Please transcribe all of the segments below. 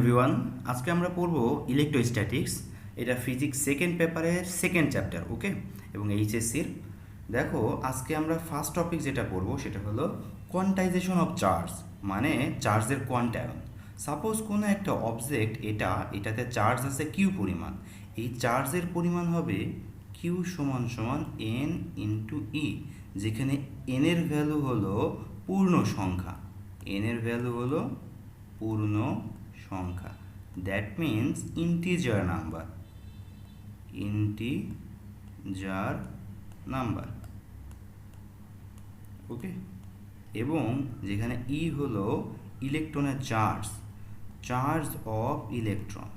Everyone, আজকে আমরা পড়ব ইলেকট্রোস্ট্যাটিক্স। এটা ফিজিক্স সেকেন্ড পেপারের সেকেন্ড চ্যাপ্টার, ওকে, এবং এইচএসসির। দেখো, আজকে আমরা ফার্স্ট টপিক যেটা পড়ব সেটা হলো কোয়ান্টাইজেশন অফ চার্জ, মানে চার্জের কোয়ান্টায়ন। সাপোজ কোনো একটা অবজেক্ট, এটাতে চার্জ আছে কিউ পরিমাণ। এই চার্জের পরিমাণ হবে কিউ সমান সমান এন ইন্টু ই, যেখানে এন এর ভ্যালু হলো পূর্ণ সংখ্যা। এন এর ভ্যালু হলো পূর্ণ সংখ্যা, that means integer number, integer number, okay. এবং যেখানে ই হলো ইলেকট্রনের charge, charge of electron,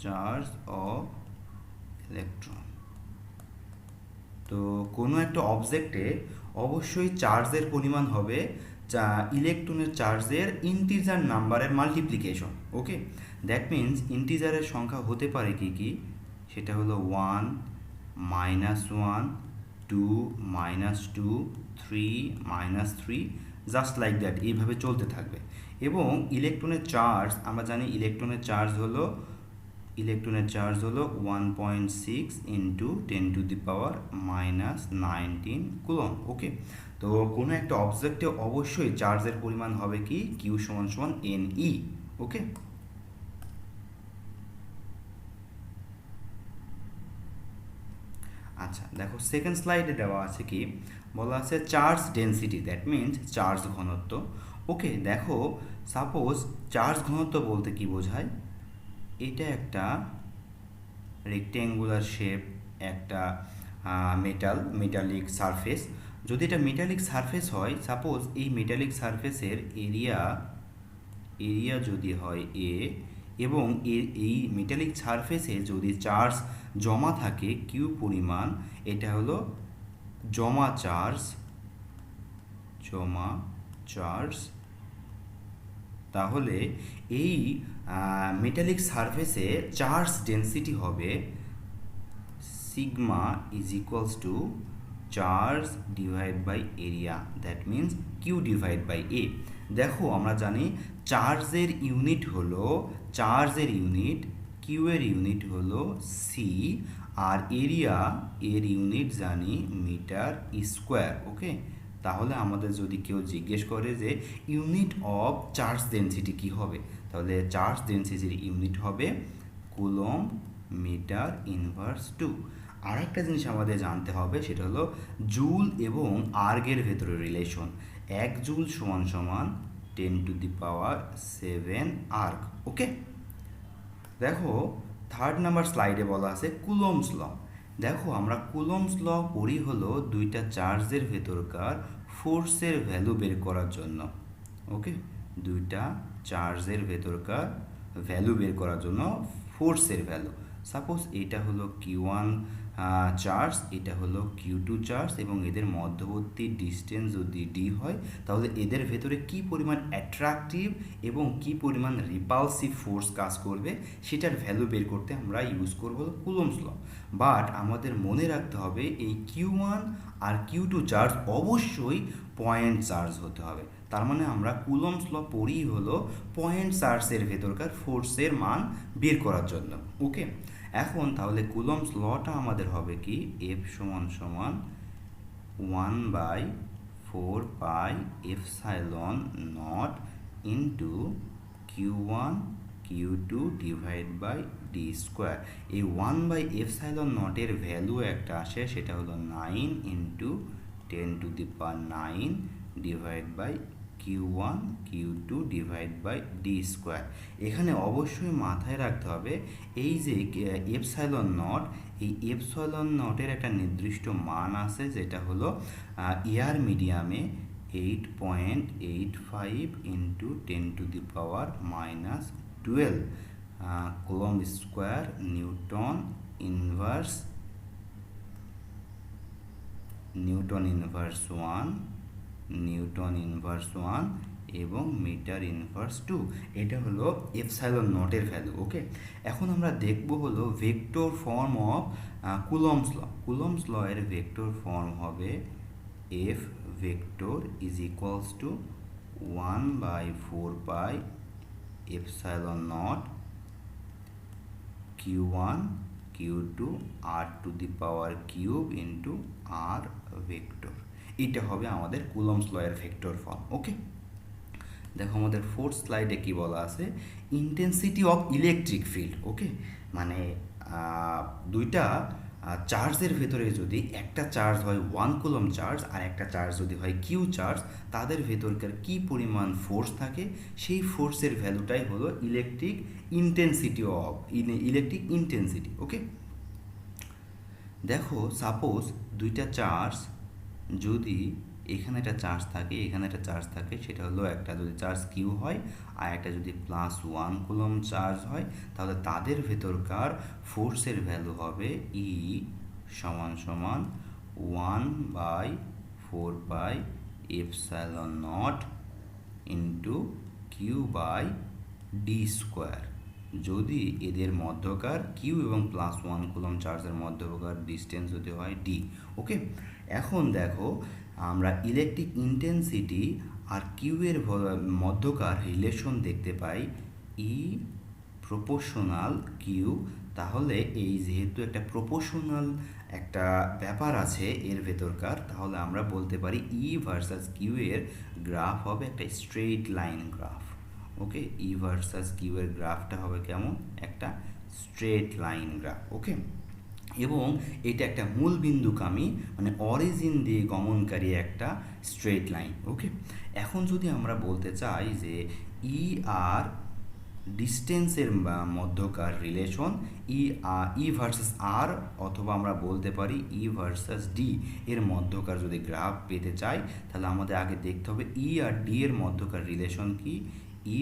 charge of electron. তো কোনো একটা অবজেক্টে অবশ্যই চার্জের পরিমাণ হবে যা ইলেকট্রনের চার্জের ইন্টিজার নাম্বারের মাল্টিপ্লিকেশন, ওকে। দ্যাট মিন্স ইন্টিজারের সংখ্যা হতে পারে কি কি, সেটা হলো 1 -1 2 -2 3 -3, জাস্ট লাইক দ্যাট, এইভাবে চলতে থাকবে। এবং ইলেকট্রনের চার্জ, আমরা জানি ইলেকট্রনের চার্জ হলো 1.6 ইন্টু 10⁻⁻19 কুলম, ওকে। তো কোনো একটা অবজেক্টে অবশ্যই চার্জের পরিমাণ হবে কি কিউ সমান সমান এন ই, ওকে। আচ্ছা, দেখো সেকেন্ড স্লাইডে দেওয়া আছে কি, বলা আছে charge density, that means charge ঘনত্ব, ওকে। দেখো, সাপোজ চার্জ ঘনত্ব বলতে কি বোঝায়, এটা একটা রেক্ট্যাঙ্গুলার শেপ, একটা মেটালিক সারফেস। যদি এটা মেটালিক সারফেস হয়, সাপোজ এই মেটালিক সারফেসের এরিয়া যদি হয় এ, এবং এই মেটালিক সারফেসে যদি চার্জ জমা থাকে কিউ পরিমাণ, এটা হলো জমা চার্জ, তাহলে এই মেটালিক সারফেসে চার্জ ডেনসিটি হবে sigma is equals to charge divide by area, that means Q divide by A. দেখো, আমরা জানি চার্জের ইউনিট হলো কিউ এর ইউনিট হলো সি, আর এর ইউনিট জানি মিটার স্কোয়ার, ওকে। তাহলে আমাদের যদি কেউ জিজ্ঞেস করে যে ইউনিট অফ চার্জ ডেনসিটি কি হবে, তাহলে চার্জ ডেনসিটির ইউনিট হবে কুলম মিটার ইনভার্স 2। আর একটা জিনিস আমাদের জানতে হবে, সেটা হলো জুল এবং আর্গের ভেতরে রিলেশন। 1 জুল সমান সমান 10⁻7 আর্গ, ওকে। দেখো, থার্ড নাম্বার স্লাইডে বলা আছে কুলমস ল। দেখো, আমরা কুলমস ল পড়ি হলো দুইটা চার্জের ভেতরকার ফোর্সের ভ্যালু বের করার জন্য, ওকে। দুইটা চার্জের ভেতরকার ভ্যালু বের করার জন্য ফোর্সের ভ্যালু। সাপোজ এটা হলো কিউ1 চার্জ, এটা হলো কিউ2 চার্জ, এবং এদের মধ্যবর্তী ডিস্টেন্স যদি ডি হয়, তাহলে এদের ভেতরে কি পরিমাণ অ্যাট্রাকটিভ এবং কি পরিমাণ রিপালসিভ ফোর্স কাজ করবে, সেটার ভ্যালু বের করতে আমরা ইউজ করব কুলমস ল। বাট আমাদের মনে রাখতে হবে এই কিউ1 আর কিউ2 চার্জ অবশ্যই পয়েন্ট চার্জ হতে হবে। তার মানে আমরা কুলমস ল পড়ি হলো পয়েন্ট চার্জের ভেতরকার ফোর্সের মান বের করার জন্য, ওকে। এখন তাহলে কুলমস লটা আমাদের হবে কি, এফ সমান সমান 1/4πε0 into Q one Q two divide by D square. এই 1/ε0 এর ভ্যালু একটা আসে, সেটা হলো 9 into 10⁹ divide by Q one Q two divide by D square. এখানে অবশ্যই মাথায় রাখতে হবে এই যে ε0, এই ε0 একটা নির্দিষ্ট মান আছে, যেটা হলো এয়ার মিডিয়ামে 8.85 into 10⁻⁻12 coulomb square newton inverse 1 এবং মিটার ইনভার্স 2। এটা হলো ε0 এর ভ্যালু, ওকে। এখন আমরা দেখব হলো vector form of Coulomb's law. Coulomb's law এর ভেক্টর ফর্ম হবে F vector is equals to 1/4π epsilon naught Q1 Q2 R to the power cube into R vector. এটা হবে আমাদের কুলম্বস ল এর ভেক্টর ফর্ম। ওকে, দেখো আমাদের ফোর্থ স্লাইডে কি বলা আছে, ইন্টেন্সিটি অফ ইলেকট্রিক ফিল্ড। ওকে, মানে দুইটা চার্জের ভেতরে যদি একটা চার্জ হয় 1 কুলম চার্জ আর একটা চার্জ যদি হয় কিউ চার্জ, তাদের ভেতরকার কি পরিমাণ ফোর্স থাকে সেই ফোর্সের ভ্যালুটাই হলো electric intensity of electric intensity. Okay, দেখো সাপোজ দুইটা চার্জ, যদি এখানে একটা চার্জ থাকে এখানে একটা চার্জ থাকে, সেটা হলো একটা যদি চার্জ কিউ হয় আর একটা যদি +1 কুলম চার্জ হয়, তাহলে তাদের ভেতরকার ফোর্সের ভ্যালু হবে ই সমান সমান 1/4 epsilon naught into Q by D square, যদি এদের মধ্যকার কিউ এবং +1 কুলম চার্জের মধ্যকার ডিস্টেন্স যদি হয় ডি। ওকে, এখন দেখো আমরা ইলেকট্রিক ইন্টেন্সিটি আর কিউ এর মধ্যকার রিলেশন দেখতে পাই ই প্রপোর্শনাল কিউ। তাহলে এই যেহেতু একটা প্রপোর্শনাল একটা ব্যাপার আছে এর ভেতরকার, তাহলে আমরা বলতে পারি ই ভার্সাস কিউ এর গ্রাফ হবে একটা স্ট্রেইট লাইন গ্রাফ। ওকে, ই ভার্সাস কিউ এর গ্রাফটা হবে কেমন, একটা স্ট্রেট লাইন গ্রাফ। ওকে, এবং এটা একটা মূল বিন্দুগামী মানে অরিজিন দিয়ে গমনকারী একটা স্ট্রেট লাইন। ওকে, এখন যদি আমরা বলতে চাই যে ই আর ডিস্টেন্সের মধ্যকার রিলেশন ই ভার্সাস আর, অথবা আমরা বলতে পারি ই ভার্সাস ডি এর মধ্যকার যদি গ্রাফ পেতে চাই, তাহলে আমাদের আগে দেখতে হবে ই আর ডি এর মধ্যকার রিলেশন কি। E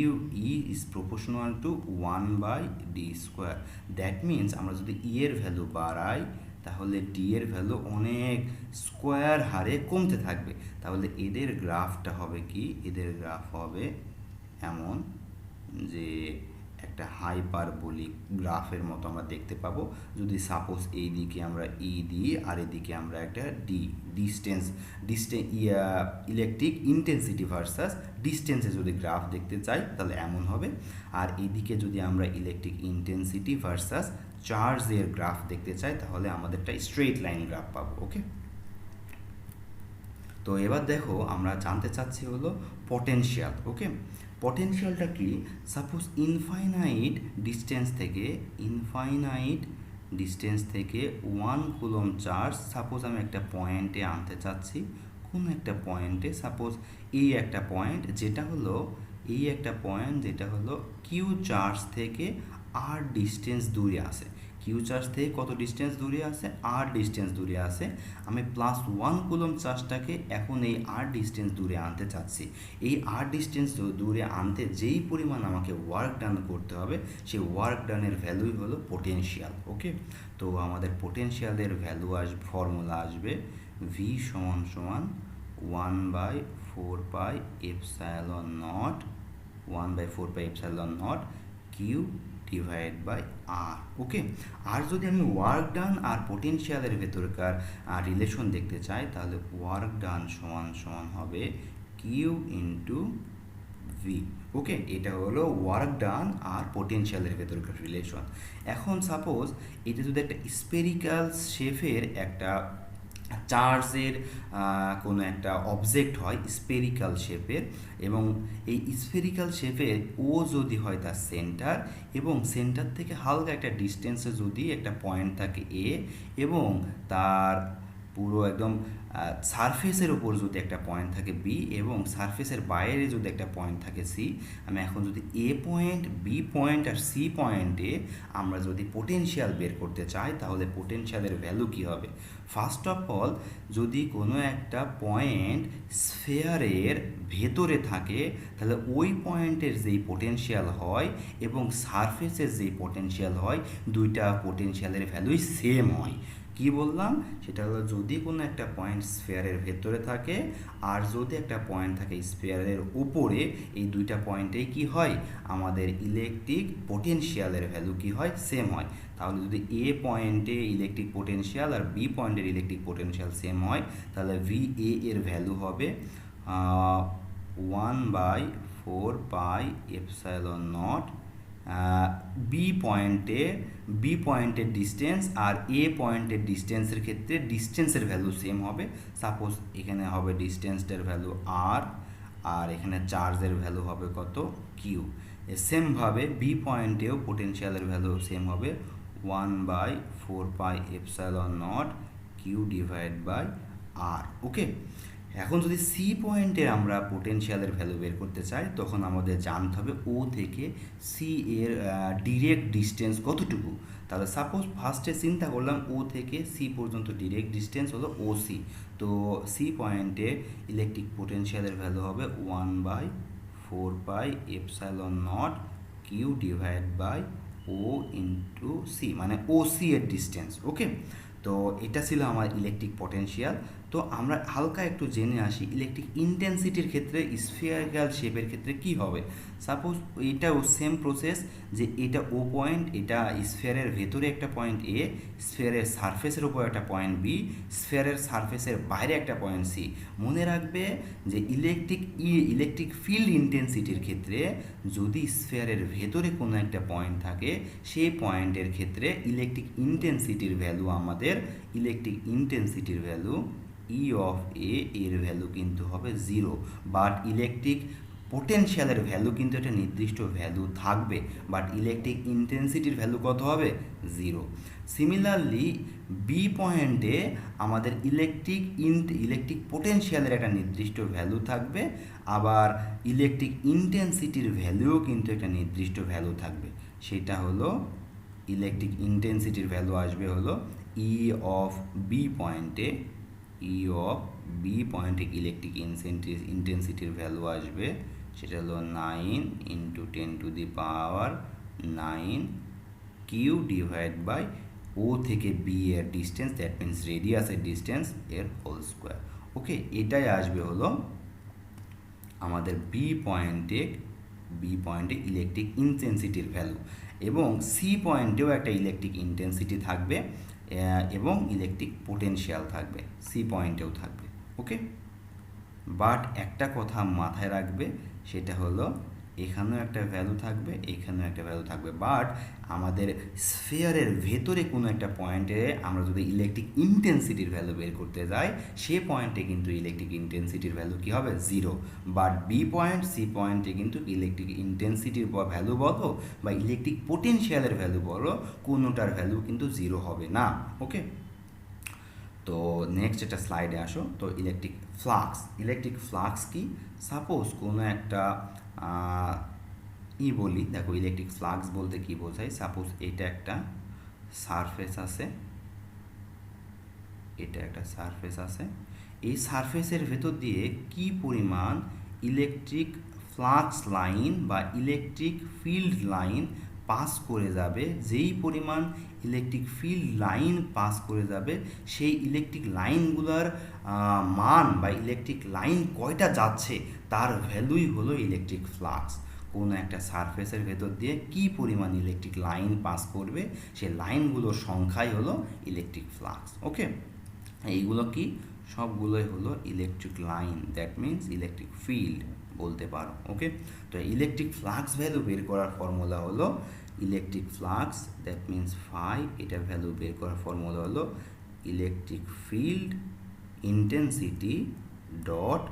is proportional to 1/d square. That means আমরা যদি ই এর ভ্যালু বাড়াই, তাহলে ডি এর ভ্যালু অনেক স্কোয়ার হারে কমতে থাকবে। তাহলে এদের গ্রাফটা হবে কি, এদের গ্রাফ হবে এমন যে একটা হাইপারবোলিক গ্রাফের মতো আমরা দেখতে পাবো। যদি সাপোজ এই দিকে আমরা ই দিই আর এদিকে আমরা একটা ডিস্টেন্স ইলেকট্রিক ইন্টেন্সিটি ভার্সাস ডিস্টেন্সে যদি গ্রাফ দেখতে চাই তাহলে এমন হবে। আর এদিকে যদি আমরা ইলেকট্রিক ইন্টেন্সিটি ভার্সাস চার্জের গ্রাফ দেখতে চাই, তাহলে আমাদেরটা স্ট্রেট লাইন গ্রাফ পাবো। ওকে, তো এবার দেখো আমরা জানতে চাচ্ছি হলো পটেনশিয়াল। ওকে, পটেনশিয়ালটা কি, সাপোজ ইনফাইনাইট ডিস্টেন্স থেকে 1 কুলম চার্জ সাপোজ আমি একটা পয়েন্টে আনতে চাচ্ছি, কোন একটা পয়েন্টে, সাপোজ এই একটা পয়েন্ট যেটা হলো কিউ চার্জ থেকে আর ডিস্টেন্স দূরে আছে। কিউ চার্জ থেকে কত ডিস্টেন্স দূরে আছে, আর ডিস্টেন্স দূরে আছে। আমি +1 কুলম চার্জটাকে এখন এই আর ডিস্টেন্স দূরে আনতে চাচ্ছি। এই আর ডিস্টেন্স দূরে আনতে যেই পরিমাণ আমাকে ওয়ার্ক ডান করতে হবে, সেই ওয়ার্ক ডানের ভ্যালুই হলো পটেনশিয়াল। ওকে, তো আমাদের পটেনশিয়ালের ভ্যালু ফর্মুলা আসবে ভি সমান সমান 1/4 epsilon naught Q divide by R. Okay, আর যদি আমি ওয়ার্ক ডান আর পটেনশিয়ালের ভেতরকার রিলেশন দেখতে চাই, তাহলে ওয়ার্ক ডান সমান হবে কিউ ইন্টু ভি। ওকে, এটা হলো ওয়ার্ক ডান আর পটেনশিয়ালের ভেতরকার রিলেশন। এখন সাপোজ এটা যদি একটা স্পেরিক্যাল শেপের একটা চার্জের কোনো একটা অবজেক্ট হয় স্পেরিক্যাল শেপের, এবং এই স্পেরিক্যাল শেপের ও যদি হয় তার সেন্টার, এবং সেন্টার থেকে হালকা একটা ডিস্টেন্সে যদি একটা পয়েন্ট থাকে এ, এবং তার পুরো একদম সারফেসের ওপর যদি একটা পয়েন্ট থাকে বি, এবং সারফেসের বাইরে যদি একটা পয়েন্ট থাকে সি, আমি এখন যদি এ পয়েন্ট, বি পয়েন্ট আর সি পয়েন্টে আমরা যদি পোটেনশিয়াল বের করতে চাই, তাহলে পোটেনশিয়ালের ভ্যালু কী হবে। ফার্স্ট অফ অল, যদি কোনো একটা পয়েন্ট স্ফেয়ারের ভেতরে থাকে, তাহলে ওই পয়েন্টের যেই পোটেনশিয়াল হয় এবং সারফেসের যেই পোটেনশিয়াল হয়, দুইটা পোটেনশিয়ালের ভ্যালুই সেম হয়। কি বললাম, সেটা হলো যদি কোনো একটা পয়েন্ট স্ফেয়ারের ভেতরে থাকে আর যদি একটা পয়েন্ট থাকে স্ফেয়ারের উপরে, এই দুইটা পয়েন্টেই কি হয়, আমাদের ইলেকট্রিক পোটেনশিয়ালের ভ্যালু কি হয়, সেম হয়। তাহলে যদি এ পয়েন্টে ইলেকট্রিক পোটেনশিয়াল আর বি পয়েন্টের ইলেকট্রিক পোটেনশিয়াল সেম হয়, তাহলে ভি এ এর ভ্যালু হবে 1/4 4πε0 বি পয়েন্টের ডিস্টেন্স আর এ পয়েন্টের ডিস্টেন্সের ক্ষেত্রে ডিস্টেন্সের ভ্যালু সেম হবে। সাপোজ এখানে হবে ডিস্টেন্সটার ভ্যালু আর, আর এখানে চার্জের ভ্যালু হবে কত, কিউ। সেমভাবে বি পয়েন্টেও পোটেনশিয়ালের ভ্যালু সেম হবে 1/4πε0 কিউ ডিভাইড বাই আর। ওকে, এখন যদি সি পয়েন্টের আমরা পোটেনশিয়ালের ভ্যালু বের করতে চাই, তখন আমাদের জানতে হবে ও থেকে সি এর ডিরেক্ট ডিস্টেন্স কতটুকু। তাহলে সাপোজ ফার্স্টে চিন্তা করলাম ও থেকে সি পর্যন্ত ডিরেক্ট ডিস্টেন্স হলো ও সি, তো সি পয়েন্টে ইলেকট্রিক পোটেনশিয়ালের ভ্যালু হবে 1/4πε0 Q divide by O into C, মানে ও সি এর ডিস্টেন্স। ওকে, তো এটা ছিল আমার ইলেকট্রিক পটেনশিয়াল। তো আমরা হালকা একটু জেনে আসি ইলেকট্রিক ইন্টেন্সিটির ক্ষেত্রে স্ফিয়ারিক্যাল শেপের ক্ষেত্রে কি হবে। সাপোজ এটাও সেম প্রসেস, যে এটা ও পয়েন্ট, এটা স্ফিয়ারের ভেতরে একটা পয়েন্ট এ, স্ফিয়ারের সারফেসের উপর একটা পয়েন্ট বি, স্ফিয়ারের সারফেসের বাইরে একটা পয়েন্ট সি। মনে রাখবে যে ইলেকট্রিক ফিল্ড ইন্টেন্সিটির ক্ষেত্রে যদি স্ফিয়ারের ভেতরে কোনো একটা পয়েন্ট থাকে, সেই পয়েন্টের ক্ষেত্রে ইলেকট্রিক ইন্টেন্সিটির ভ্যালু আমাদের ই অফ এর ভ্যালু কিন্তু হবে 0, বাট ইলেকট্রিক পোটেনশিয়ালের ভ্যালু কিন্তু একটা নির্দিষ্ট ভ্যালু থাকবে, বাট ইলেকট্রিক ইন্টেন্সিটির ভ্যালু কত হবে, 0। সিমিলারলি বি পয়েন্টে আমাদের ইলেকট্রিক পোটেনশিয়ালের একটা নির্দিষ্ট ভ্যালু থাকবে, আবার ইলেকট্রিক ইন্টেন্সিটির ভ্যালুও কিন্তু একটা নির্দিষ্ট ভ্যালু থাকবে। সেটা হলো ইলেকট্রিক ইন্টেন্সিটির ভ্যালু আসবে হলো ই অফ বি পয়েন্টে ইলেকট্রিক ইন্টেন্সিটির ভ্যালু আসবে, সেটা হলো 9 × 10⁹ কিউ ডিভাইড বাই ও থেকে বি এর ডিস্টেন্স, দ্যাট মিনস রেডিয়াসের ডিস্টেন্স এর হোল স্কোয়ার। ওকে, এটাই আসবে হলো আমাদের বি পয়েন্টে ইলেকট্রিক ইন্টেন্সিটির ভ্যালু। এবং সি পয়েন্টেও একটা ইলেকট্রিক ইন্টেন্সিটি থাকবে এবং ইলেকট্রিক পোটেনশিয়াল থাকবে, সি পয়েন্টেও থাকবে। ওকে, বাট একটা কথা মাথায় রাখবে, সেটা হলো এখানেও একটা ভ্যালু থাকবে, এখানেও একটা ভ্যালু থাকবে, বাট আমাদের স্ফিয়ারের ভেতরে কোনো একটা পয়েন্টে আমরা যদি ইলেকট্রিক ইন্টেন্সিটির ভ্যালু বের করতে যাই, সে পয়েন্টে কিন্তু ইলেকট্রিক ইন্টেন্সিটির ভ্যালু কী হবে, 0। বাট বি পয়েন্ট, সি পয়েন্টে কিন্তু ইলেকট্রিক ইন্টেন্সিটির ভ্যালু বলো বা ইলেকট্রিক পোটেনশিয়ালের ভ্যালু বলো, কোনোটার ভ্যালু কিন্তু 0 হবে না। ওকে, তো নেক্সট একটা স্লাইডে আসো। তো ইলেকট্রিক ফ্লাক্স কি, সাপোজ কোনো একটা বলি, দেখো ইলেকট্রিক ফ্লাক্স বলতে কি বোঝায়। সাপোজ এটা একটা সারফেস আছে, এই সারফেসের ভেতর দিয়ে কি পরিমাণ ইলেকট্রিক ফ্লাক্স লাইন বা ইলেকট্রিক ফিল্ড লাইন পাস করে যাবে, যেই পরিমাণ ইলেকট্রিক ফিল্ড লাইন পাস করে যাবে, সেই ইলেকট্রিক লাইনগুলোর মান বা ইলেকট্রিক লাইন কয়টা যাচ্ছে তার ভ্যালুই হলো ইলেকট্রিক ফ্লাক্স। কোনো একটা সারফেসের ভেতর দিয়ে কি পরিমাণ ইলেকট্রিক লাইন পাস করবে, সেই লাইনগুলোর সংখ্যাই হলো ইলেকট্রিক ফ্লাক্স। ওকে, এইগুলো কি, সবগুলোই হলো electric line, that means electric field বলতে পারো। ওকে, তো ইলেকট্রিক ফ্লাক্স ভ্যালু বের করার ফর্মুলা হলো electric flux, that means phi, এটার ভ্যালু বের করার ফর্মুলা হলো electric field intensity dot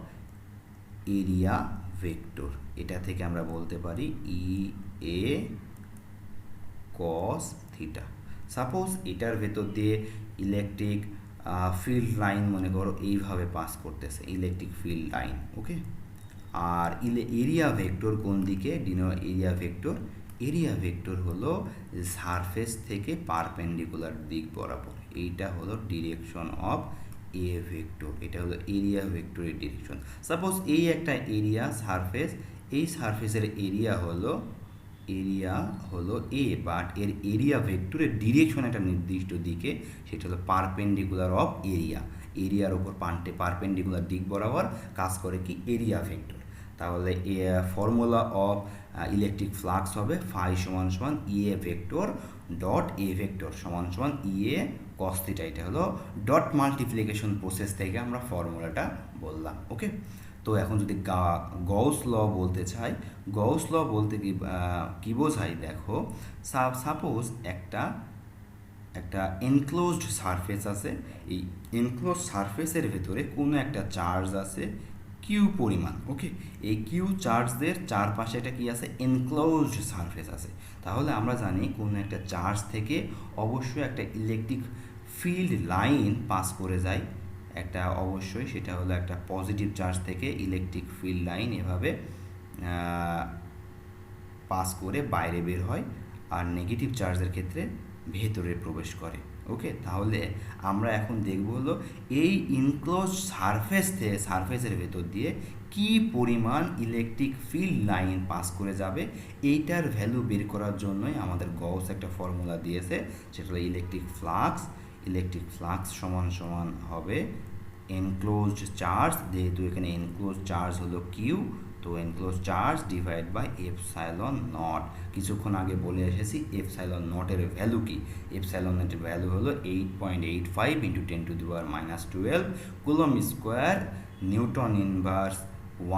area vector. এটা থেকে আমরা বলতে পারি এ কস থিটা। সাপোজ এটার ভেতর দিয়ে ইলেকট্রিক ফিল্ড লাইন মনে করো এইভাবে পাস করতেছে, ইলেকট্রিক ফিল্ড লাইন। ওকে, আর এরিয়া ভেক্টর কোন দিকে, এরিয়া ভেক্টর হলো সারফেস থেকে পারপেন্ডিকুলার দিক বরাবর, এইটা হলো ডিরেকশন অফ এ ভেক্টর, এটা হলো এরিয়া ভেক্টরের ডিরেকশন। সাপোজ এই একটা এরিয়া সারফেস, এই সারফেসের এরিয়া হলো এ, বাট এর এরিয়া ভেক্টরের ডিরেকশন একটা নির্দিষ্ট দিকে, সেটা হলো পারপেন্ডিকুলার অফ এরিয়ার ওপর পারপেন্ডিকুলার দিক বরাবর কাজ করে কি, এরিয়া ভেক্টর। তাহলে ফর্মুলা অফ ইলেকট্রিক ফ্লাক্স হবে ফাই সমান সমান ইএ ভেক্টর ডট এ ভেক্টর সমান সমান ইএ কস থিটা। এটা হলো ডট মাল্টিপ্লিকেশন প্রসেস থেকে আমরা ফর্মুলাটা বললাম। ওকে, তো এখন যদি গউস ল বলতে চাই, গউস ল বলতে কি বোঝায় দেখো, সাপোজ একটা এনক্লোজড সারফেস আছে, এই এনক্লোজ সারফেসের ভেতরে কোনো একটা চার্জ আছে কিউ পরিমাণ। ওকে, এই কিউ চার্জদের চারপাশে একটা কি আছে, এনক্লোজড সারফেস আছে। তাহলে আমরা জানি কোনো একটা চার্জ থেকে অবশ্যই একটা ইলেকট্রিক ফিল্ড লাইন পাস করে যায়, একটা অবশ্যই সেটা হলো একটা পজিটিভ চার্জ থেকে ইলেকট্রিক ফিল্ড লাইন এভাবে পাস করে বাইরে বের হয়, আর নেগেটিভ চার্জের ক্ষেত্রে ভেতরে প্রবেশ করে। ওকে, তাহলে আমরা এখন দেখব হলো এই ইনক্লোজ সারফেসের ভেতর দিয়ে কি পরিমাণ ইলেকট্রিক ফিল্ড লাইন পাস করে যাবে, এইটার ভ্যালু বের করার জন্যই আমাদের গউস একটা ফর্মুলা দিয়েছে, সেটা হলো ইলেকট্রিক ফ্লাক্স সমান সমান হবে এনক্লোজড চার্জ, যেহেতু এখানে এনক্লোজ চার্জ হলো কিউ, তো enclose charge divide by epsilon naught. কিছুক্ষণ আগে বলে এসেছি এপসাইলন নটের ভ্যালু কি, এপসাইলন নটের ভ্যালু হলো 8.85 into 10⁻12 coulomb square newton inverse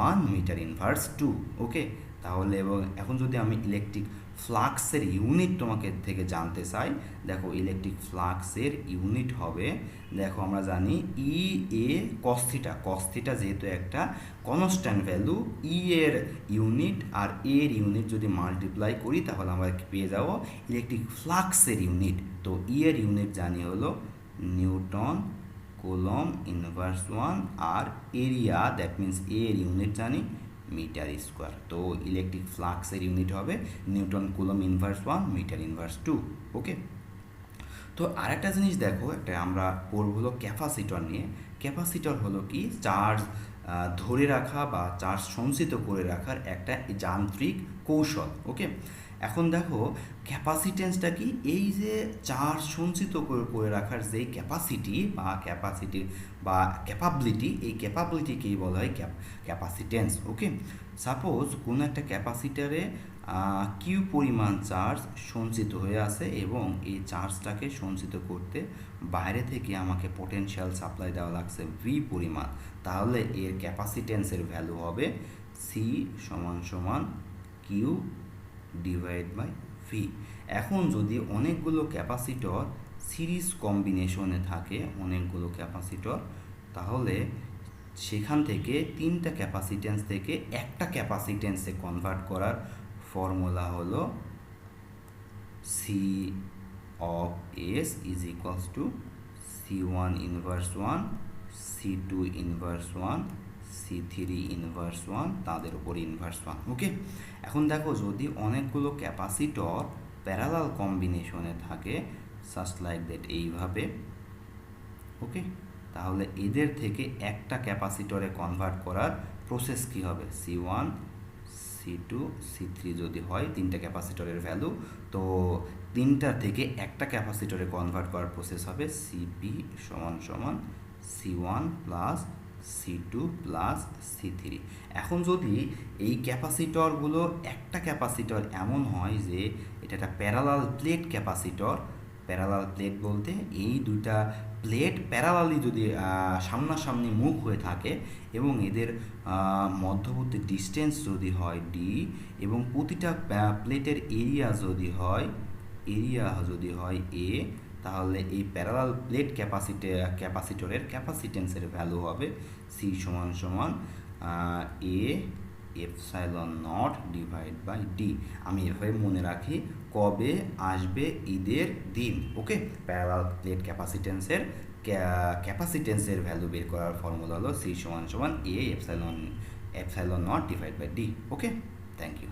1 metre inverse 2। Okay, তাহলে এবং এখন যদি আমি ইলেকট্রিক ফ্লাক্সের ইউনিট তোমাকে থেকে জানতে চাই, দেখো ইলেকট্রিক ফ্লাক্সের ইউনিট হবে, দেখো আমরা জানি ই এ কস্থিটা যেহেতু একটা কনস্ট্যান্ট ভ্যালু, ই এর ইউনিট আর এর ইউনিট যদি মাল্টিপ্লাই করি তাহলে আমরা পেয়ে যাব ইলেকট্রিক ফ্লাক্সের ইউনিট। তো ই এর ইউনিট জানি হলো নিউটন কুলম ইনভার্স 1, আর এরিয়া দ্যাট মিন্স এর ইউনিট জানি মিটার স্কোয়ার। তো ইলেকট্রিক ফ্লাক্সের ইউনিট হবে newton coulomb inverse 1 metre inverse 2। Okay, তো আরেকটা জিনিস দেখো, একটা আমরা পড়ব হলো ক্যাপাসিটর নিয়ে। ক্যাপাসিটর হলো কি, চার্জ ধরে রাখা বা চার্জ সঞ্চিত করে রাখার একটা যান্ত্রিক কৌশল। ওকে, এখন দেখো ক্যাপাসিটেন্সটা কি, এই যে চার্জ সঞ্চিত করে রাখার যে ক্যাপাসিটি বা ক্যাপাবিলিটি, এই ক্যাপাবিলিটিকেই বলা হয় ক্যাপাসিটেন্স। ওকে, সাপোজ কোনো একটা ক্যাপাসিটারে কিউ পরিমাণ চার্জ সঞ্চিত হয়ে আছে এবং এই চার্জটাকে সঞ্চিত করতে বাইরে থেকে আমাকে পোটেনশিয়াল সাপ্লাই দেওয়া লাগছে ভি পরিমাণ, তাহলে এর ক্যাপাসিটেন্সের ভ্যালু হবে সি সমান সমান কিউ ডিভাইড বাই ভি। এখন যদি অনেকগুলো ক্যাপাসিটর সিরিজ কম্বিনেশনে থাকে, অনেকগুলো ক্যাপাসিটর, তাহলে সেখান থেকে তিনটা ক্যাপাসিটেন্স থেকে একটা ক্যাপাসিটেন্সে কনভার্ট করার ফর্মুলা হলো C of S is equals to C1 inverse 1, C2 inverse 1, C3 inverse 1, তাদের উপর ইনভার্স 1। ওকে, এখন দেখো যদি অনেকগুলো ক্যাপাসিটর প্যারালাল কম্বিনেশনে থাকে জাস্ট লাইক দ্যাট, এইভাবে, ওকে, তাহলে এদের থেকে একটা ক্যাপাসিটরে কনভার্ট করার প্রসেস কি হবে, C1 C2 C3 যদি হয় তিনটা ক্যাপাসিটরের ভ্যালু, তো তিনটা থেকে একটা ক্যাপাসিটরে কনভার্ট করার প্রসেস হবে সিপি সমান সমান C1 plus C2 plus C3। এখন যদি এই ক্যাপাসিটরগুলো একটা ক্যাপাসিটর এমন হয় যে এটা একটা parallel plate capacitor, parallel plate বলতে এই দুইটা প্লেট প্যারালালি যদি সামনাসামনি মুখ হয়ে থাকে এবং এদের মধ্যবর্তী ডিস্টেন্স যদি হয় ডি এবং প্রতিটা প্লেটের এরিয়া যদি হয় এ, তাহলে এই প্যারালাল প্লেট ক্যাপাসিটরের ক্যাপাসিটেন্সের ভ্যালু হবে সি সমান সমান A epsilon naught divide by D. আমি এভাবে মনে রাখি কবে আসবে ঈদের দিন। ওকে, প্যারালাল প্লেট ক্যাপাসিটেন্সের ভ্যালু বের করার ফর্মুলা হলো সি সমান সমান A epsilon naught divide by D. Okay, thank you.